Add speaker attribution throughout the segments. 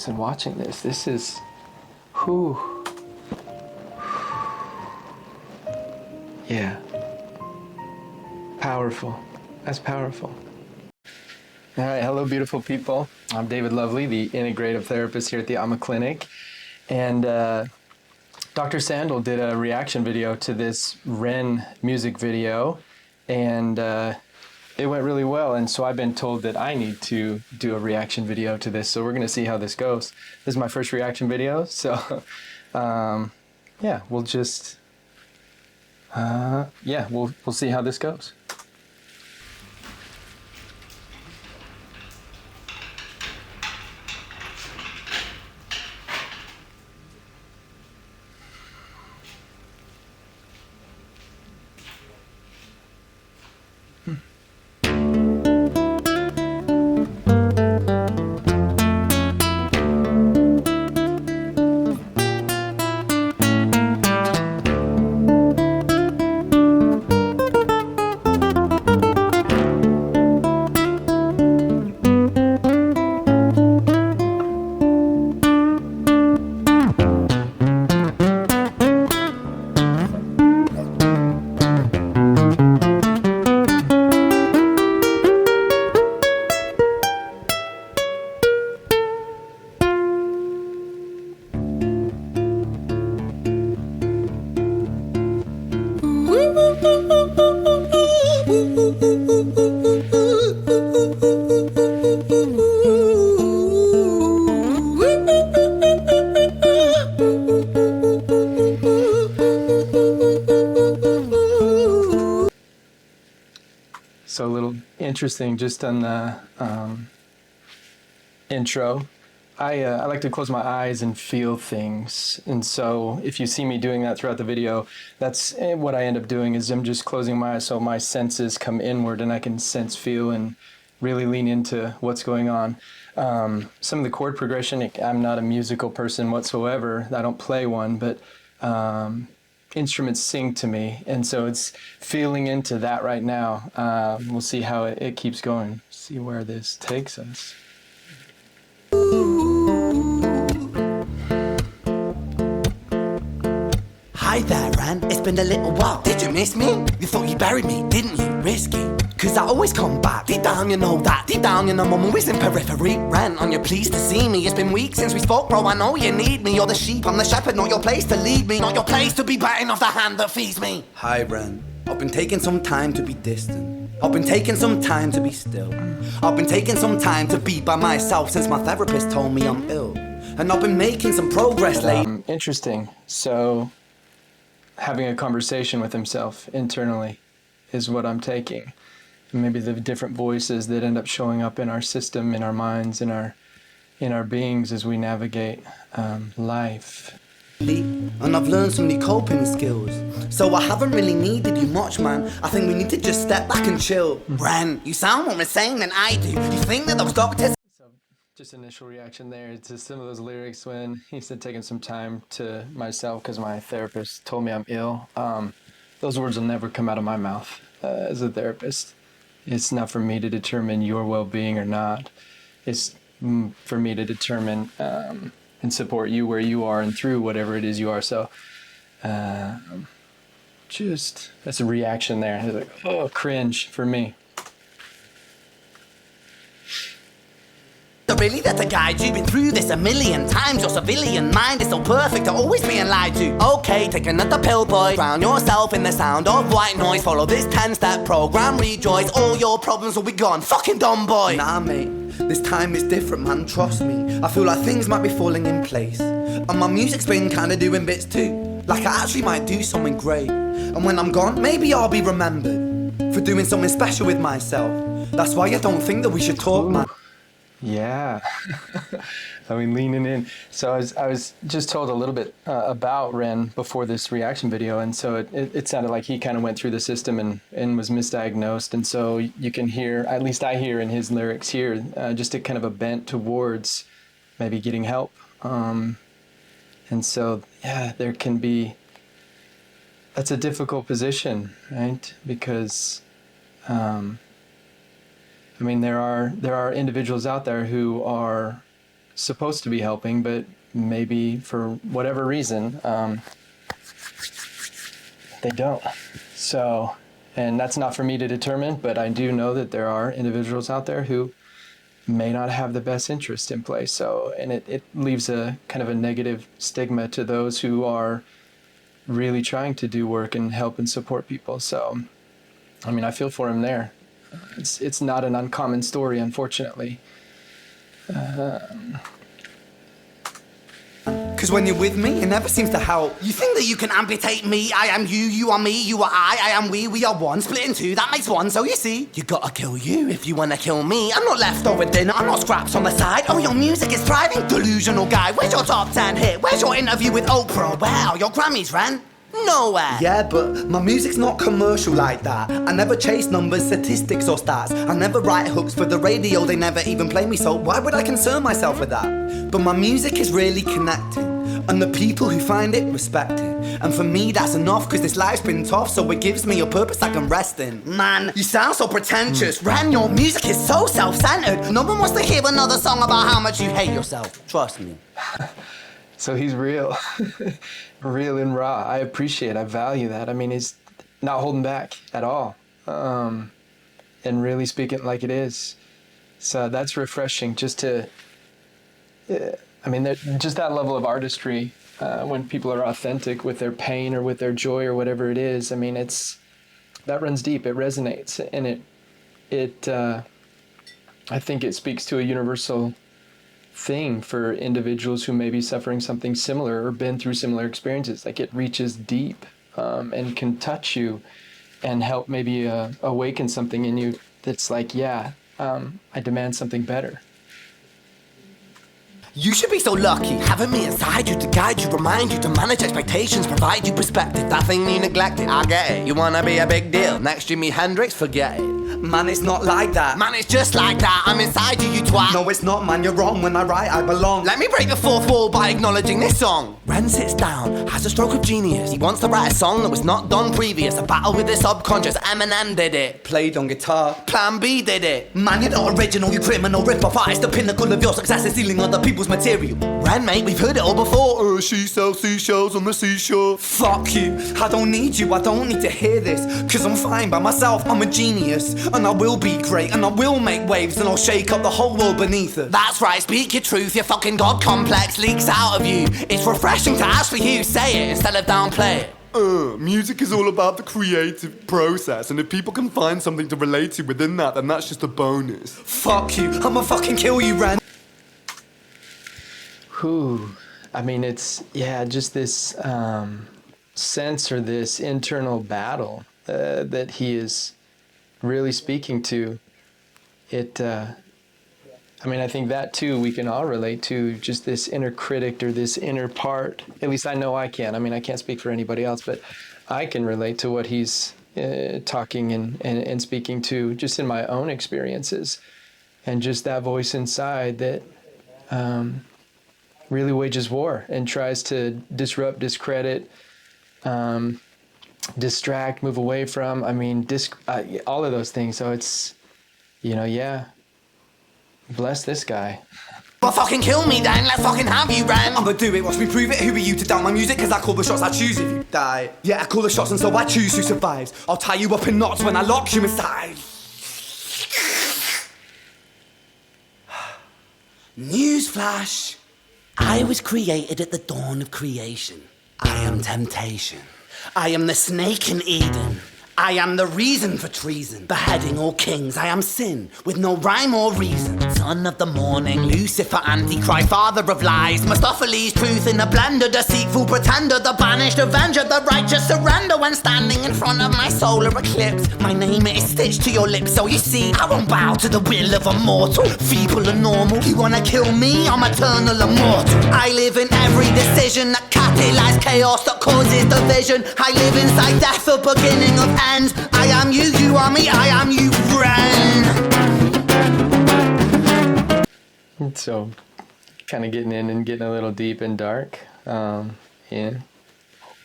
Speaker 1: this and watching this. This is, whew. Yeah. Powerful. That's powerful. All right, hello beautiful people. I'm David Lovely, the integrative therapist here at the Atma Clinic. And Dr. Sandel did a reaction video to this Ren music video, and it went really well. And so I've been told that I need to do a reaction video to this. So we're gonna see how this goes. This is my first reaction video. So yeah, we'll just, we'll see how this goes. So a little interesting just on the intro. I like to close my eyes and feel things. And so if you see me doing that throughout the video, that's what I end up doing is I'm just closing my eyes so my senses come inward and I can sense, feel, and really lean into what's going on. Some of the chord progression, I'm not a musical person whatsoever. I don't play one, but instruments sing to me, and so it's feeling into that right now. We'll see how it keeps going, see where this takes us.
Speaker 2: Hi there, Ran. It's been a little while. Did you miss me? You thought you buried me, didn't you? Risky. Cause I always come back. Deep down you know that. Deep down you know I'm always in periphery. Ran, on you pleased to see me. It's been weeks since we spoke, bro. I know you need me. You're the sheep, I'm the shepherd. Not your place to lead me. Not your place to be biting off the hand that feeds me. Hi, Ran. I've been taking some time to be distant. I've been taking some time to be still. I've been taking some time to be by myself since my therapist told me I'm ill. And I've been making some progress lately.
Speaker 1: Interesting. So having a conversation with himself internally is what I'm taking. Maybe the different voices that end up showing up in our system, in our minds, in our beings as we navigate life.
Speaker 2: And I've learned so many coping skills. So I haven't really needed you much, man. I think we need to just step back and chill. Ren, you sound more insane than I do. You think that those doctors...
Speaker 1: So just initial reaction there to some of those lyrics when he said taking some time to myself because my therapist told me I'm ill. Those words will never come out of my mouth as a therapist. It's not for me to determine your well-being or not. It's for me to determine and support you where you are and through whatever it is you are. So just, that's a reaction there. It's like, oh, cringe for me.
Speaker 2: Really, that's a guide. You've been through this a million times. Your civilian mind is so perfect to always being lied to. Okay, take another pill, boy. Drown yourself in the sound of white noise. Follow this 10-step program, rejoice. All your problems will be gone. Fucking dumb boy. Nah, mate, this time is different, man. Trust me. I feel like things might be falling in place. And my music's been kinda doing bits too. Like I actually might do something great. And when I'm gone, maybe I'll be remembered for doing something special with myself. That's why I don't think that we should talk, man.
Speaker 1: Yeah, I mean, leaning in. So I was just told a little bit about Ren before this reaction video, and so it sounded like he kind of went through the system and was misdiagnosed, and so you can hear, at least I hear in his lyrics here, just a kind of a bent towards maybe getting help. And so, yeah, there can be, that's a difficult position, right? Because I mean, there are individuals out there who are supposed to be helping, but maybe for whatever reason, they don't. So, and that's not for me to determine, but I do know that there are individuals out there who may not have the best interest in play. So, and it leaves a kind of a negative stigma to those who are really trying to do work and help and support people. So, I mean, I feel for him there. It's not an uncommon story, unfortunately.
Speaker 2: Cause when you're with me, it never seems to help. You think that you can amputate me? I am you, you are me, you are I am we are one. Split in two, that makes one, so you see. You gotta kill you if you wanna kill me. I'm not leftover dinner, I'm not scraps on the side. Oh, your music is thriving, delusional guy. Where's your top 10 hit? Where's your interview with Oprah? Wow, your Grammys ran nowhere. Yeah, but my music's not commercial like that. I never chase numbers, statistics or stats. I never write hooks for the radio, they never even play me, so why would I concern myself with that? But my music is really connecting, and the people who find it respect it. And for me that's enough, cause this life's been tough, so it gives me a purpose I can rest in. Man, you sound so pretentious. Ren, your music is so self-centered. No one wants to hear another song about how much you hate yourself. Trust me.
Speaker 1: So he's real, real and raw. I appreciate, I value that. I mean, he's not holding back at all, and really speaking like it is. So that's refreshing just to, I mean, just that level of artistry, when people are authentic with their pain or with their joy or whatever it is. I mean, that runs deep, it resonates, and I think it speaks to a universal thing for individuals who may be suffering something similar or been through similar experiences. Like, it reaches deep, and can touch you and help maybe awaken something in you that's like, yeah, I demand something better.
Speaker 2: You should be so lucky, having me inside you to guide you, remind you to manage expectations, provide you perspective. That thing you neglected, I get it. You wanna be a big deal, next Jimi Hendrix, forget it. Man, it's not like that. Man, it's just like that. I'm inside you, you twat. No, it's not, man, you're wrong. When I write, I belong. Let me break the fourth wall by acknowledging this song. Ren sits down, has a stroke of genius. He wants to write a song that was not done previous. A battle with the subconscious, Eminem did it. Played on guitar, Plan B did it. Man, you're not original, you criminal rip-off artist. The pinnacle of your success is stealing other people's material. Ren, mate, we've heard it all before. She sells seashells on the seashore. Fuck you, I don't need you, I don't need to hear this. Cause I'm fine by myself, I'm a genius. And I will be great, and I will make waves, and I'll shake up the whole world beneath it. That's right, speak your truth, your fucking God complex leaks out of you. It's refreshing to actually hear you say it instead of downplay it.
Speaker 3: Music is all about the creative process, and if people can find something to relate to within that, then that's just a bonus.
Speaker 2: Fuck you, I'ma fucking kill you, Ren.
Speaker 1: Whew. I mean, it's, yeah, just this sense or this internal battle that he is really speaking to. It, I mean, I think that too we can all relate to, just this inner critic or this inner part. At least I know I can. I mean, I can't speak for anybody else, but I can relate to what he's talking and speaking to just in my own experiences. And just that voice inside that really wages war and tries to disrupt, discredit, distract, move away from, I mean, all of those things. So it's, you know, yeah, bless this guy.
Speaker 2: Well, fucking kill me then, let's fucking have you, Ren. I'ma do it, watch me prove it. Who are you to doubt my music? Cause I call the shots, I choose if you die. Yeah, I call the shots and so I choose who survives. I'll tie you up in knots when I lock you inside. Newsflash. I was created at the dawn of creation. I am temptation. I am the snake in Eden. I am the reason for treason, beheading all kings. I am sin, with no rhyme or reason. Son of the morning, Lucifer, Antichrist, father of lies. Mephistopheles, truth in a blender, deceitful pretender, the banished avenger, the righteous surrender. When standing in front of my solar eclipse, my name is stitched to your lips. So you see, I won't bow to the will of a mortal, feeble and normal. You wanna kill me? I'm eternal immortal. I live in every decision that catalyzes chaos, that causes division. I live inside death, the beginning of ends. I am you, you are me, I am you, Ren.
Speaker 1: So, kind of getting in and getting a little deep and dark. Yeah.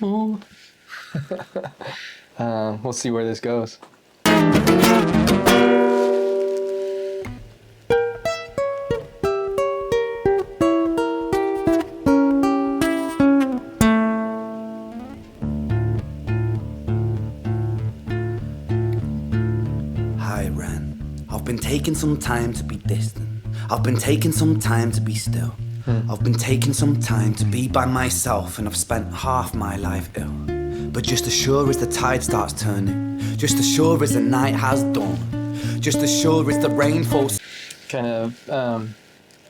Speaker 1: Ooh. We'll see where this goes.
Speaker 2: taking some time to be distant. I've been taking some time to be still. I've been taking some time to be by myself, and I've spent half my life ill. But just as sure as the tide starts turning, just as sure as the night has dawned, just as sure as the rain falls.
Speaker 1: Kind of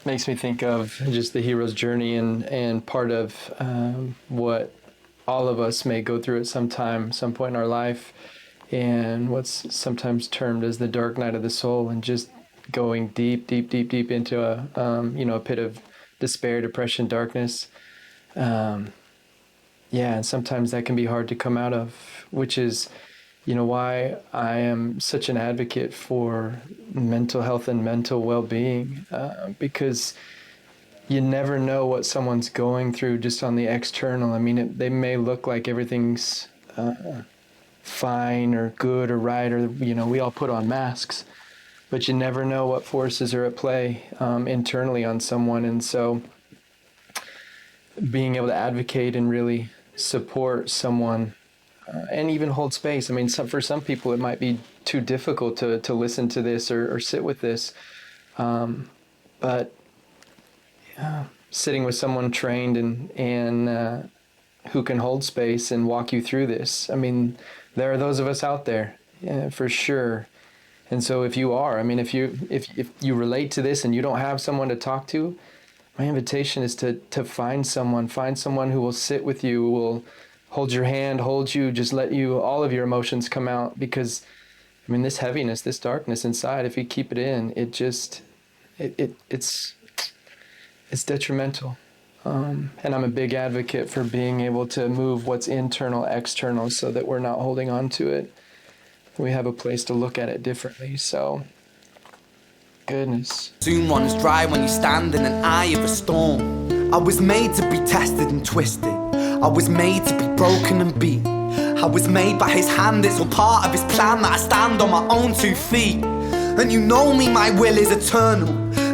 Speaker 1: makes me think of just the hero's journey, and part of what all of us may go through at some point in our life, and what's sometimes termed as the dark night of the soul, and just going deep into a pit of despair, depression, darkness. And sometimes that can be hard to come out of, which is, why I am such an advocate for mental health and mental well-being, because you never know what someone's going through just on the external. I mean, they may look like everything's fine or good or right, or, we all put on masks, but you never know what forces are at play internally on someone. And so being able to advocate and really support someone and even hold space. I mean, for some people, it might be too difficult to listen to this or sit with this. But sitting with someone trained and who can hold space and walk you through this. I mean, there are those of us out there, for sure. And so if you are, I mean, if you relate to this and you don't have someone to talk to, my invitation is to find someone who will sit with you, who will hold your hand, hold you, just let all of your emotions come out. Because, I mean, this heaviness, this darkness inside, if you keep it in, it's detrimental. And I'm a big advocate for being able to move what's internal, external, so that we're not holding on to it. We have a place to look at it differently. So, goodness.
Speaker 2: Soon runs dry when you stand in an eye of a storm. I was made to be tested and twisted. I was made to be broken and beat. I was made by his hand, it's all part of his plan that I stand on my own 2 feet. And you know me, my will is eternal.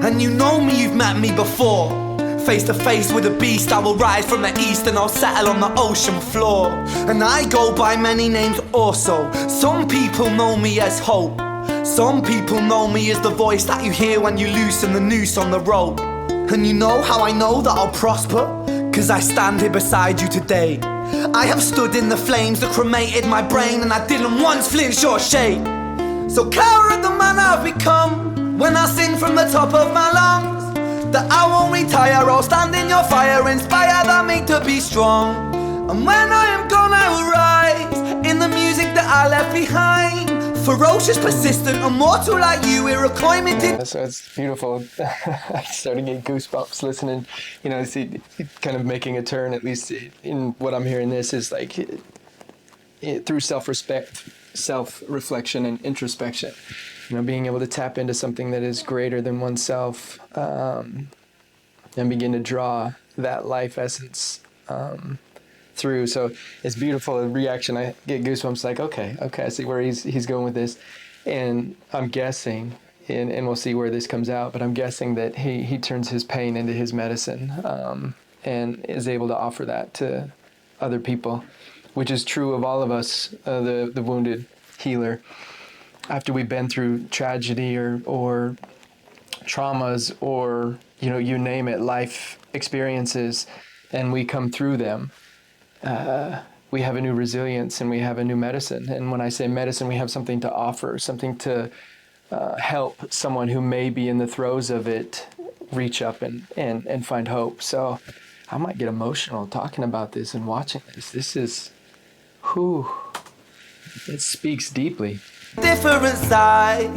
Speaker 2: And you know me, you've met me before. Face to face with a beast, I will rise from the east and I'll settle on the ocean floor. And I go by many names also. Some people know me as hope. Some people know me as the voice that you hear when you loosen the noose on the rope. And you know how I know that I'll prosper? 'Cause I stand here beside you today. I have stood in the flames that cremated my brain, and I didn't once flinch or shake. So cower at the man I've become when I sing from the top of my lungs. That I won't retire, I'll stand in your fire, inspire that me to be strong. And when I am gone I will rise in the music that I left behind. Ferocious, persistent, immortal like you, Iroquois minted.
Speaker 1: So it's beautiful. I started to get goosebumps listening, see, kind of making a turn, at least in what I'm hearing. This is like through self-reflection and introspection, being able to tap into something that is greater than oneself, and begin to draw that life essence through. So it's beautiful. The reaction, I get goosebumps, like, okay, I see where he's going with this. And I'm guessing, and we'll see where this comes out, but I'm guessing that he turns his pain into his medicine, and is able to offer that to other people, which is true of all of us, the wounded healer. After we've been through tragedy or traumas or, you name it, life experiences, and we come through them, we have a new resilience and we have a new medicine. And when I say medicine, we have something to offer, something to help someone who may be in the throes of it reach up and find hope. So I might get emotional talking about this and watching this. This is, it speaks deeply.
Speaker 2: Different side.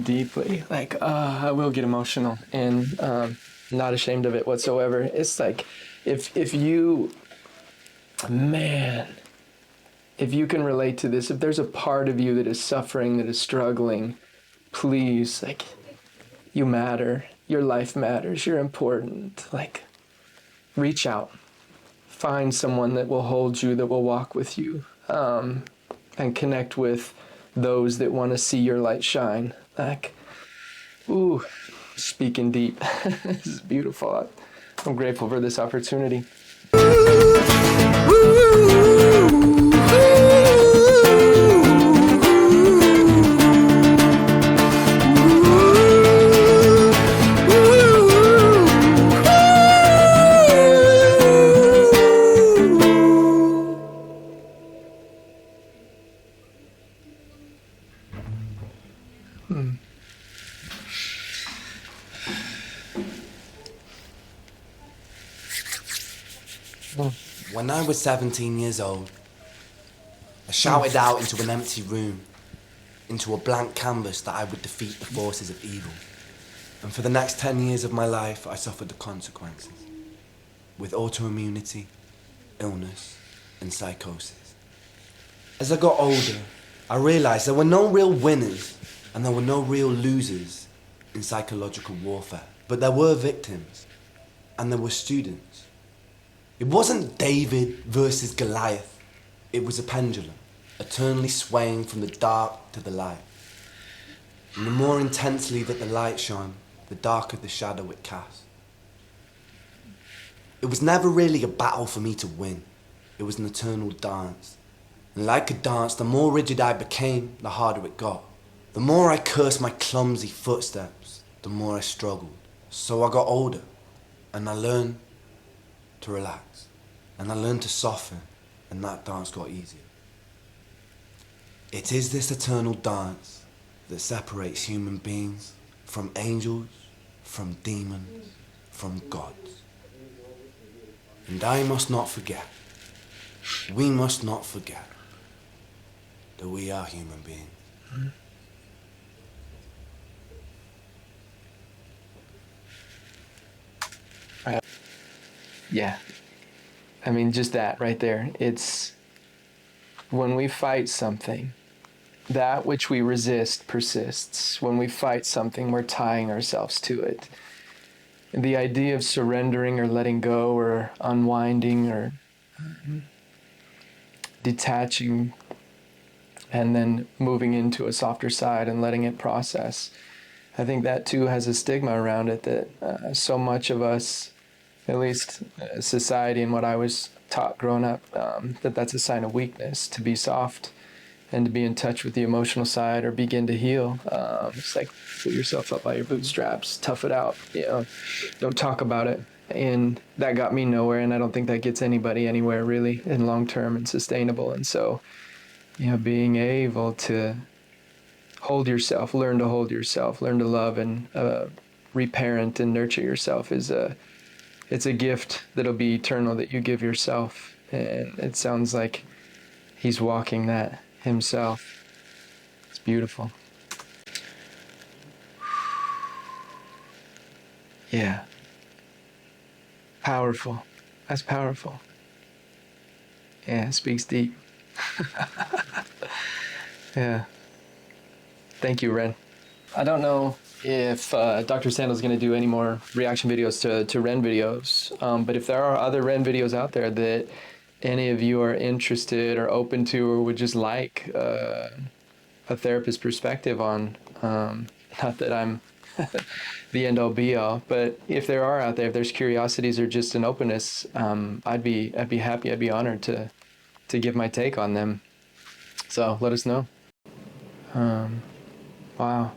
Speaker 1: Deeply, like, I will get emotional, and not ashamed of it whatsoever. It's like, if you can relate to this, if there's a part of you that is suffering, that is struggling, please, like, you matter, your life matters, you're important. Like, reach out. Find someone that will hold you, that will walk with you, and connect with those that want to see your light shine. Like, ooh, speaking deep. This is beautiful. I'm grateful for this opportunity.
Speaker 2: When I was 17 years old, I shouted out into an empty room, into a blank canvas that I would defeat the forces of evil. And for the next 10 years of my life, I suffered the consequences, with autoimmunity, illness, and psychosis. As I got older, I realized there were no real winners and there were no real losers in psychological warfare, but there were victims and there were students. It wasn't David versus Goliath. It was a pendulum, eternally swaying from the dark to the light. And the more intensely that the light shone, the darker the shadow it cast. It was never really a battle for me to win. It was an eternal dance. And like a dance, the more rigid I became, the harder it got. The more I cursed my clumsy footsteps, the more I struggled. So I got older, and I learned to relax, and I learned to soften, and that dance got easier. It is this eternal dance that separates human beings from angels, from demons, from gods. And I must not forget, we must not forget that we are human beings.
Speaker 1: Yeah. I mean, just that right there. It's when we fight something, that which we resist persists. When we fight something, we're tying ourselves to it. And the idea of surrendering or letting go or unwinding or detaching and then moving into a softer side and letting it process, I think that too has a stigma around it that so much of us, at least society and what I was taught growing up, that's a sign of weakness, to be soft and to be in touch with the emotional side or begin to heal. It's like pull yourself up by your bootstraps, tough it out, don't talk about it. And that got me nowhere, and I don't think that gets anybody anywhere really in long term and sustainable. And so, being able to hold yourself, learn to hold yourself, learn to love and reparent and nurture yourself it's a gift that'll be eternal that you give yourself. And it sounds like he's walking that himself. It's beautiful. Yeah. Powerful. That's powerful. Yeah, it speaks deep. Yeah. Thank you, Ren. I don't know if Dr. Sandal's going to do any more reaction videos to Ren videos, but if there are other Ren videos out there that any of you are interested or open to or would just like a therapist perspective on, not that I'm the end all be all, but if there are out there, if there's curiosities or just an openness, I'd be happy, I'd be honored to give my take on them. So let us know. Wow.